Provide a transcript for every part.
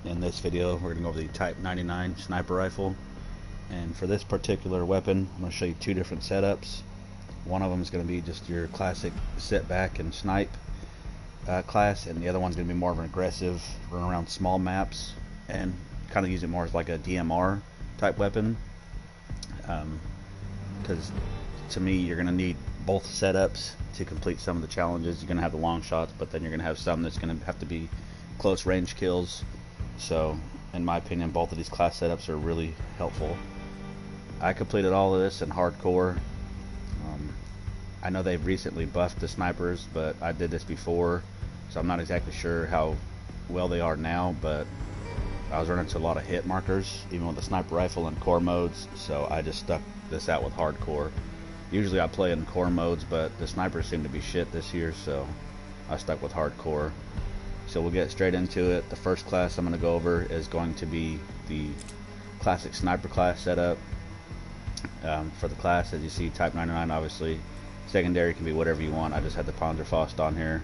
In this video, we're going to go over the Type 99 sniper rifle. And for this particular weapon, I'm going to show you two different setups. One of them is going to be just your classic sit back and snipe class, and the other one's going to be more of an aggressive, run around small maps and kind of use it more as like a DMR type weapon. Because to me, you're going to need both setups to complete some of the challenges. You're going to have the long shots, but then you're going to have some that's going to have to be close range kills. So in my opinion, both of these class setups are really helpful. I completed all of this in hardcore. I know they've recently buffed the snipers, but I did this before, so I'm not exactly sure how well they are now, but I was running into a lot of hit markers even with the sniper rifle in core modes, so I just stuck this out with hardcore. Usually I play in core modes, but the snipers seem to be shit this year, so I stuck with hardcore. So we'll get straight into it. The first class I'm going to go over is going to be the classic sniper class setup. For the class, as you see, Type 99 obviously. Secondary can be whatever you want. I just had the Panzerfaust on here.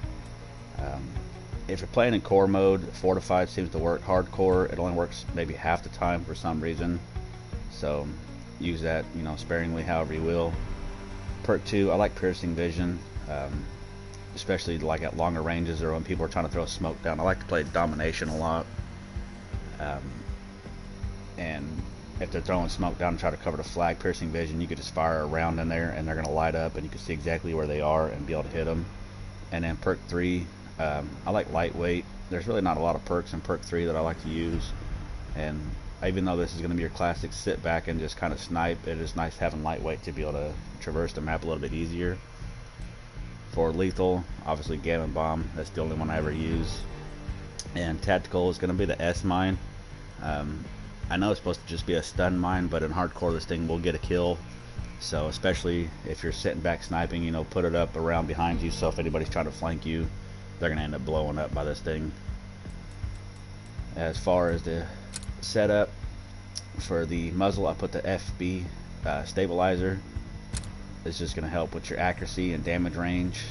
If you're playing in core mode, Fortified seems to work. Hardcore, it only works maybe half the time for some reason. So use that, sparingly, however you will. Perk 2, I like Piercing Vision, especially like at longer ranges or when people are trying to throw smoke down. I like to play Domination a lot. And if they're throwing smoke down and try to cover the flag, Piercing Vision, you could just fire a round in there and they're going to light up and you can see exactly where they are and be able to hit them. And then perk 3, I like Lightweight. There's really not a lot of perks in perk 3 that I like to use, and even though this is going to be your classic sit back and just kind of snipe, it is nice having Lightweight to be able to traverse the map a little bit easier. For lethal, obviously Gamma Bomb, that's the only one I ever use. And tactical is going to be the S mine. I know it's supposed to just be a stun mine, but in hardcore this thing will get a kill. So especially if you're sitting back sniping, put it up around behind you, so if anybody's trying to flank you, they're going to end up blowing up by this thing. As far as the setup, for the muzzle, I put the FB stabilizer. It's just going to help with your accuracy and damage range.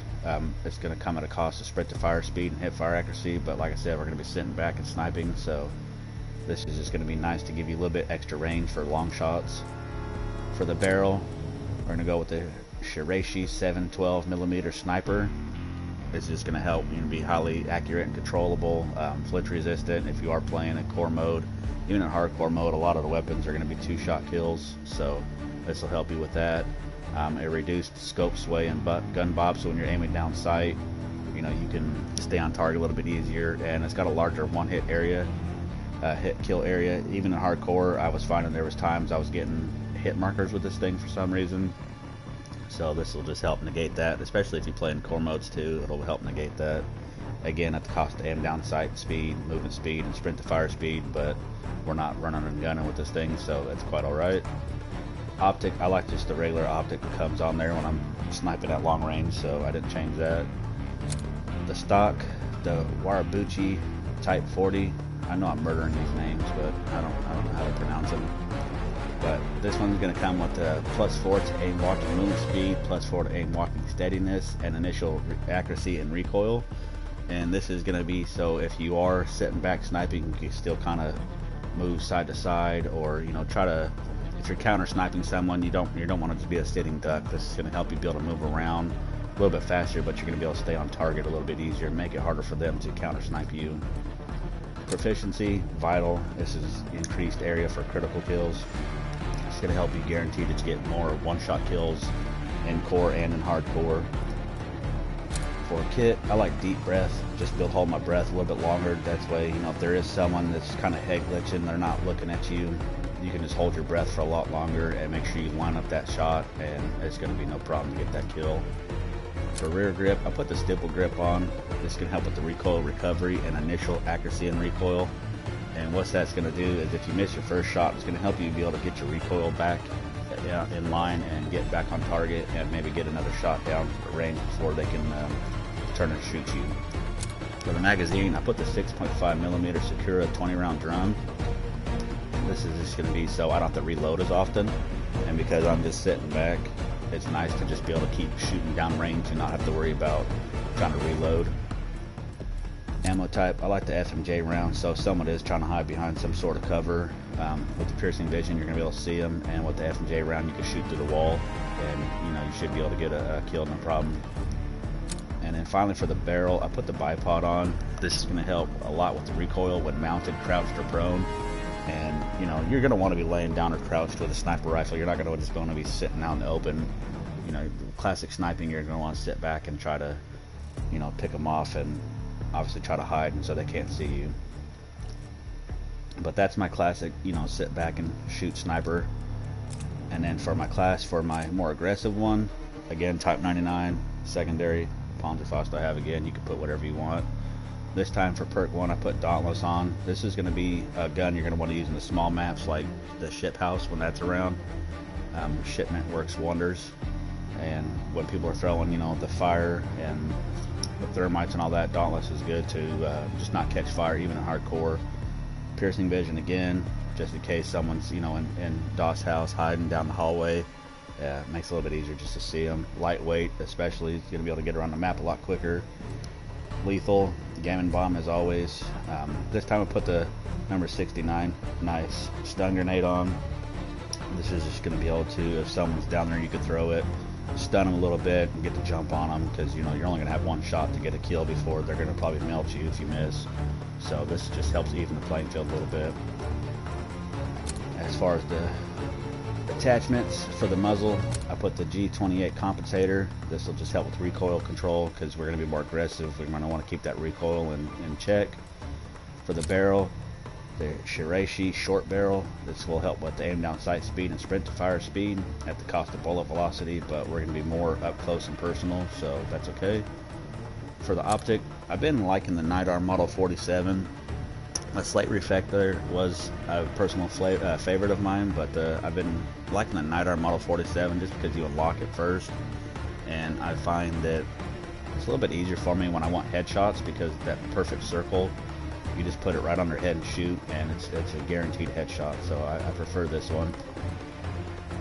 It's going to come at a cost of sprint to fire speed and hip fire accuracy, but like I said, we're going to be sitting back and sniping, so this is just going to be nice to give you a little bit extra range for long shots. For the barrel, we're going to go with the Shiraishi 712mm sniper. It's just going to help you be highly accurate and controllable, flinch resistant if you are playing in core mode. Even in hardcore mode, a lot of the weapons are going to be 2-shot kills, so this will help you with that. A reduced scope sway and gun bob, so when you're aiming down sight, you can stay on target a little bit easier, and it's got a larger one-hit area. Hit kill area. Even in hardcore, I was finding there was times I was getting hit markers with this thing for some reason, so this will just help negate that, especially if you play in core modes too. It'll help negate that, again at the cost of aim down sight speed, movement speed, and sprint to fire speed, but we're not running and gunning with this thing, so that's quite alright. Optic, I like just the regular optic that comes on there when I'm sniping at long range, so I didn't change that. The stock, the Guarabucci Type 40. I know I'm murdering these names, but I don't know how to pronounce them. But this one's going to come with the +4 to aim walking movement speed, +4 to aim walking steadiness, and initial accuracy and recoil. And this is going to be so if you are sitting back sniping, you can still kind of move side to side, or try to, if you're counter sniping someone, you don't want it to be a sitting duck. This is going to help you be able to move around a little bit faster, but you're going to be able to stay on target a little bit easier and make it harder for them to counter snipe you. Proficiency, vital. This is increased area for critical kills. It's going to help you guarantee that you get more one-shot kills in core and in hardcore. For kit, I like deep breath. Just build hold my breath a little bit longer. That's way, if there is someone that's kind of head glitching, they're not looking at you, you can just hold your breath for a lot longer and make sure you line up that shot, and it's going to be no problem to get that kill. For rear grip, I put the stipple grip on. This can help with the recoil recovery and initial accuracy and recoil. And what that's going to do is if you miss your first shot, it's going to help you be able to get your recoil back in line and get back on target and maybe get another shot down for range before they can turn and shoot you. For the magazine, I put the 6.5mm Sakura 20-round drum. This is just going to be so I don't have to reload as often, and because I'm just sitting back, it's nice to just be able to keep shooting down range and not have to worry about trying to reload. ammo type, I like the FMJ round, so if someone is trying to hide behind some sort of cover, with the piercing vision you're going to be able to see them, and with the FMJ round you can shoot through the wall, and you know, you should be able to get a kill no problem. And then finally for the barrel, I put the bipod on. This is going to help a lot with the recoil when mounted, crouched, or prone. And you know, you're going to want to be laying down or crouched with a sniper rifle. You're not going to just going to be sitting out in the open. You know, classic sniping, you're going to want to sit back and try to, you know, pick them off and obviously try to hide and so they can't see you. But that's my classic, you know, sit back and shoot sniper. And then for my class, for my more aggressive one, again, Type 99, secondary, Panzerfaust I have again, you can put whatever you want. This time for perk 1, I put Dauntless on. This is going to be a gun you're going to want to use in the small maps like the ship house when that's around. Shipment works wonders. And when people are throwing, you know, the fire and the thermites and all that, Dauntless is good to just not catch fire even in hardcore. Piercing vision again, just in case someone's, you know, in DOS house hiding down the hallway. Makes it a little bit easier just to see them. Lightweight, especially, it's going to be able to get around the map a lot quicker. Lethal, Gammon Bomb as always. This time I put the number 69 nice stun grenade on. This is just going to be able to, if someone's down there, you could throw it, stun them a little bit, and get the jump on them, because you know you're only going to have one shot to get a kill before they're going to probably melt you if you miss. So this just helps even the playing field a little bit. As far as the attachments for the muzzle, I put the G28 compensator. This will just help with recoil control because we're going to be more aggressive. We're going to want to keep that recoil in check. For the barrel, the Shiraishi short barrel. This will help with the aim down sight speed and sprint to fire speed at the cost of bullet velocity, but we're going to be more up close and personal, so that's okay. For the optic, I've been liking the Night Arm Model 47. A slate reflector was a personal favorite of mine, but I've been liking the Night Arm Model 47 just because you unlock it first, and I find that it's a little bit easier for me when I want headshots because that perfect circle, you just put it right on their head and shoot, and it's a guaranteed headshot, so I prefer this one.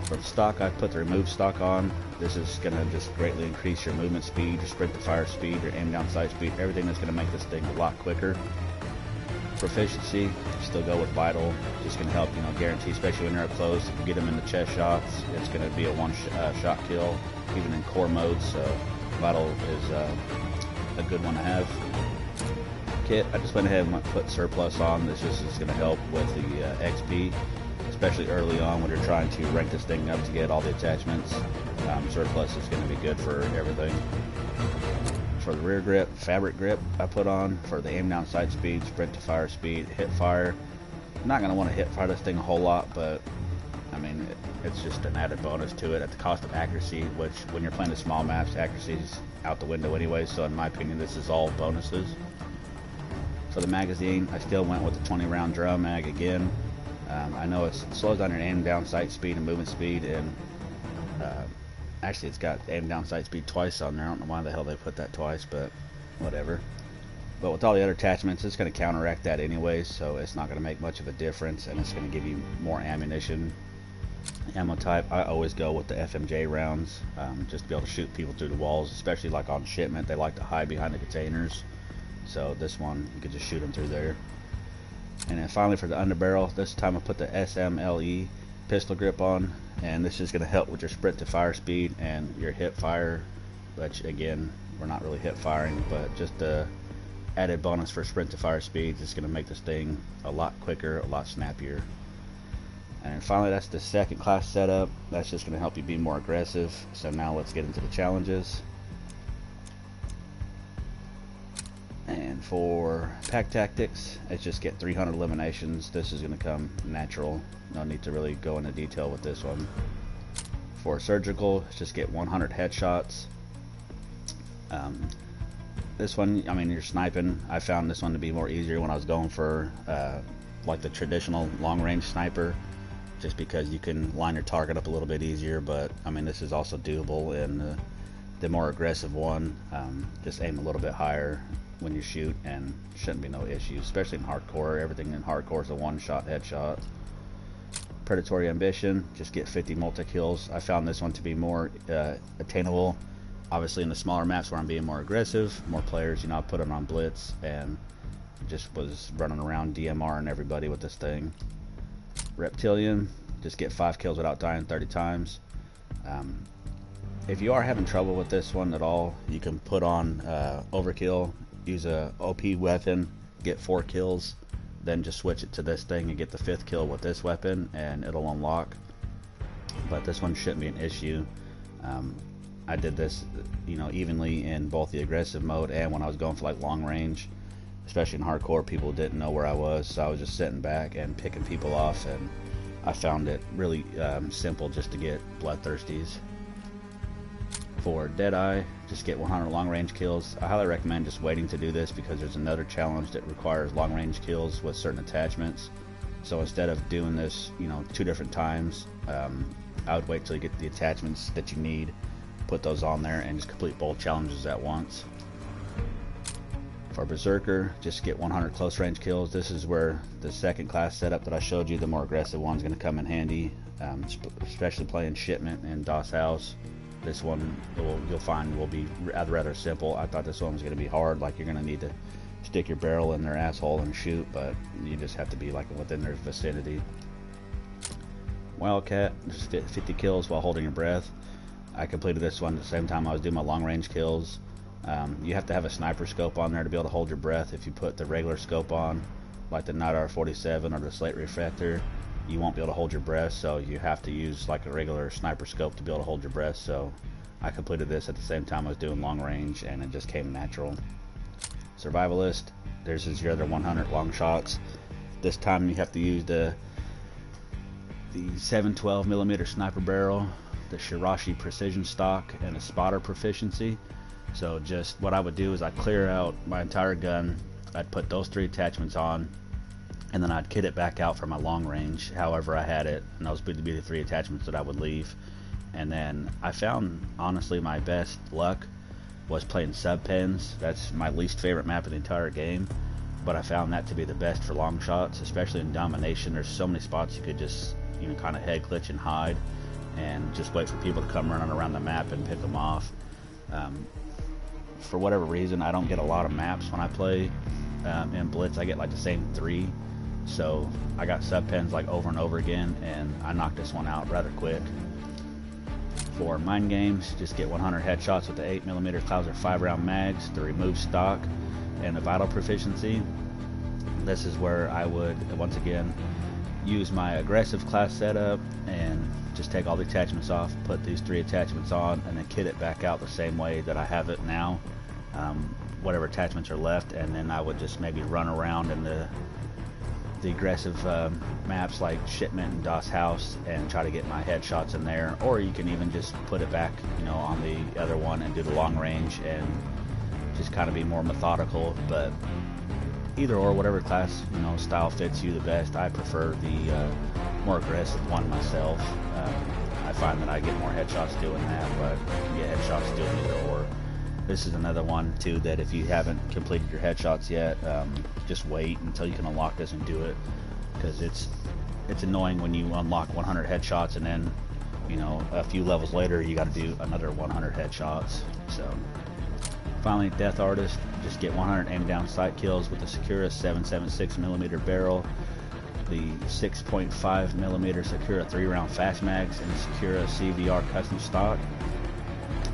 For the stock, I put the remove stock on. This is going to just greatly increase your movement speed, your sprint to fire speed, your aim down sight speed, everything that's going to make this thing a lot quicker. Proficiency, still go with Vital. Just going to help, you know, guarantee, especially when you're up close, if you get them in the chest shots, it's going to be a one-shot kill, even in core mode, so Vital is a good one to have. Kit, I just went ahead and put Surplus on. This is going to help with the XP, especially early on when you're trying to rank this thing up to get all the attachments. Surplus is going to be good for everything. For the rear grip, fabric grip I put on for the aim down sight speed, sprint to fire speed, hip fire. I'm not going to want to hip fire this thing a whole lot, but I mean, it's just an added bonus to it at the cost of accuracy, which when you're playing the small maps, accuracy is out the window anyway, so in my opinion this is all bonuses. For the magazine, I still went with the 20 round drum mag again. I know it slows down your aim down sight speed and movement speed, and actually it's got aim down sight speed twice on there. I don't know why the hell they put that twice, but whatever. But with all the other attachments, it's going to counteract that anyways, so it's not going to make much of a difference, and it's going to give you more ammunition. Ammo type, I always go with the FMJ rounds, just to be able to shoot people through the walls, especially like on shipment. They like to hide behind the containers, so this one you could just shoot them through there. And then finally for the underbarrel, this time I put the SMLE pistol grip on, and this is going to help with your sprint to fire speed and your hip fire, which again, we're not really hip firing, but just the added bonus for sprint to fire speed is going to make this thing a lot quicker, a lot snappier. And finally, that's the second class setup. That's just going to help you be more aggressive. So now let's get into the challenges. And for pack tactics, it's just get 300 eliminations. This is going to come natural. No need to really go into detail with this one. For surgical, it's just get 100 headshots. This one, I mean, you're sniping. I found this one to be more easier when I was going for like the traditional long range sniper, just because you can line your target up a little bit easier. But I mean, this is also doable in the more aggressive one. Just aim a little bit higher when you shoot, and shouldn't be no issues, especially in hardcore. Everything in hardcore is a one-shot headshot. Predatory Ambition, just get 50 multi-kills. I found this one to be more attainable, obviously in the smaller maps where I'm being more aggressive, more players, you know, I put them on blitz, and Just was running around DMRing everybody with this thing. Reptilian, just get 5 kills without dying 30 times. If you are having trouble with this one at all, you can put on Overkill, use a OP weapon, get 4 kills, then just switch it to this thing and get the 5th kill with this weapon, and it'll unlock. But this one shouldn't be an issue. I did this, you know, evenly in both the aggressive mode and when I was going for like long range. Especially in hardcore, people didn't know where I was, so I was just sitting back and picking people off, and I found it really simple just to get bloodthirsties. For Deadeye, just get 100 long range kills. I highly recommend just waiting to do this because there's another challenge that requires long range kills with certain attachments. So instead of doing this, you know, 2 different times, I would wait till you get the attachments that you need, put those on there, and just complete both challenges at once. For Berserker, just get 100 close range kills. This is where the second class setup that I showed you, the more aggressive one, is going to come in handy, especially playing Shipment and DOS House. This one you'll find will be rather simple. I thought this one was going to be hard, like you're going to need to stick your barrel in their asshole and shoot, but you just have to be like within their vicinity. Wildcat, just 50 kills while holding your breath. I completed this one at the same time I was doing my long range kills. You have to have a sniper scope on there to be able to hold your breath. If you put the regular scope on, like the Night R47 or the Slate Refractor, you won't be able to hold your breath, so you have to use like a regular sniper scope to be able to hold your breath. So I completed this at the same time I was doing long range, and it just came natural. Survivalist, there's your other 100 long shots. This time you have to use the 712mm sniper barrel, the Shirashi precision stock, and a spotter proficiency. So just what I would do is I'd clear out my entire gun, I'd put those 3 attachments on, and then I'd kit it back out for my long range however I had it, and those would be the 3 attachments that I would leave. And then I found, honestly, my best luck was playing sub-pens. That's my least favorite map of the entire game, but I found that to be the best for long shots, especially in domination. There's so many spots you could just, you know, kind of head glitch and hide and just wait for people to come running around the map and pick them off. For whatever reason, I don't get a lot of maps when I play in Blitz. I get like the same 3, so I got sub-pens like over and over again, and I knocked this one out rather quick. For mind games, just get 100 headshots with the 8mm Clouser 5-round mags, the remove stock, and the vital proficiency. This is where I would once again use my aggressive class setup and just take all the attachments off, put these 3 attachments on, and then kit it back out the same way that I have it now, whatever attachments are left, and then I would just maybe run around in the aggressive maps like Shipment and DOS House and try to get my headshots in there, or you can even just put it back, you know, on the other one and do the long range and just kind of be more methodical. But either or, whatever class, you know, style fits you the best. I prefer the more aggressive one myself. I find that I get more headshots doing that, but you can get headshots doing either or. This is another one too that if you haven't completed your headshots yet, just wait until you can unlock this and do it, because it's annoying when you unlock 100 headshots and then, you know, a few levels later you got to do another 100 headshots. So finally, Death Artist, just get 100 aim down sight kills with the Sakura 7.76mm barrel, the 6.5mm Sakura 3-round fast mags, and the Sakura CVR custom stock.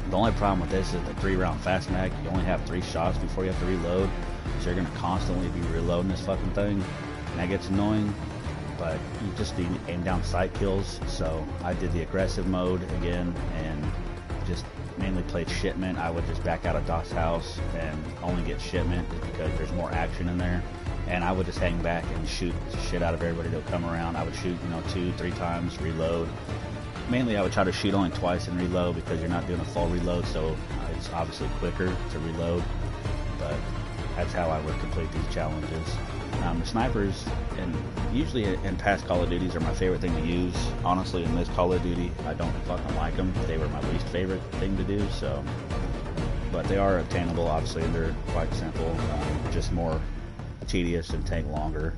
The only problem with this is the 3-round fast mag, you only have 3 shots before you have to reload, so you're going to constantly be reloading this fucking thing, and that gets annoying. But you just need aim down sight kills, so I did the aggressive mode again and just mainly played Shipment. I would just back out of DOS House and only get Shipment just because there's more action in there, and I would just hang back and shoot the shit out of everybody that would come around. I would shoot, you know, 2-3 times, reload. Mainly I would try to shoot only twice and reload because you're not doing a full reload, so it's obviously quicker to reload. But that's how I would complete these challenges. The snipers, and usually in past Call of Duties, are my favorite thing to use. Honestly, in this Call of Duty, I don't fucking like them. They were my least favorite thing to do, so. But they are obtainable, obviously, and they're quite simple, just more tedious and take longer.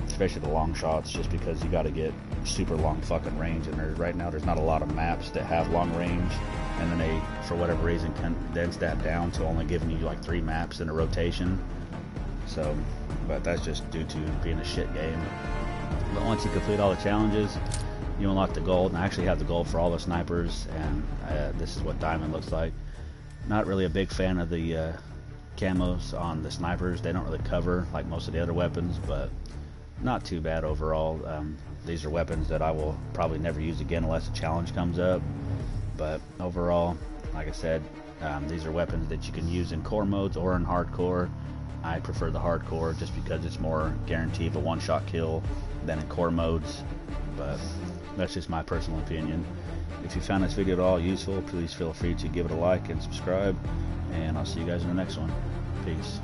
Especially the long shots, just because you got to get super long fucking range, and right now there's not a lot of maps that have long range, and then they, for whatever reason, condense that down to only giving you like 3 maps in a rotation. So, but that's just due to being a shit game. But once you complete all the challenges, you unlock the gold, and I actually have the gold for all the snipers, and this is what diamond looks like. Not really a big fan of the camos on the snipers. They don't really cover like most of the other weapons, but not too bad overall. These are weapons that I will probably never use again unless a challenge comes up, but overall, like I said, these are weapons that you can use in core modes or in hardcore. I prefer the hardcore just because it's more guarantee of a one-shot kill than in core modes, but that's just my personal opinion. If you found this video at all useful, please feel free to give it a like and subscribe, and I'll see you guys in the next one. Peace.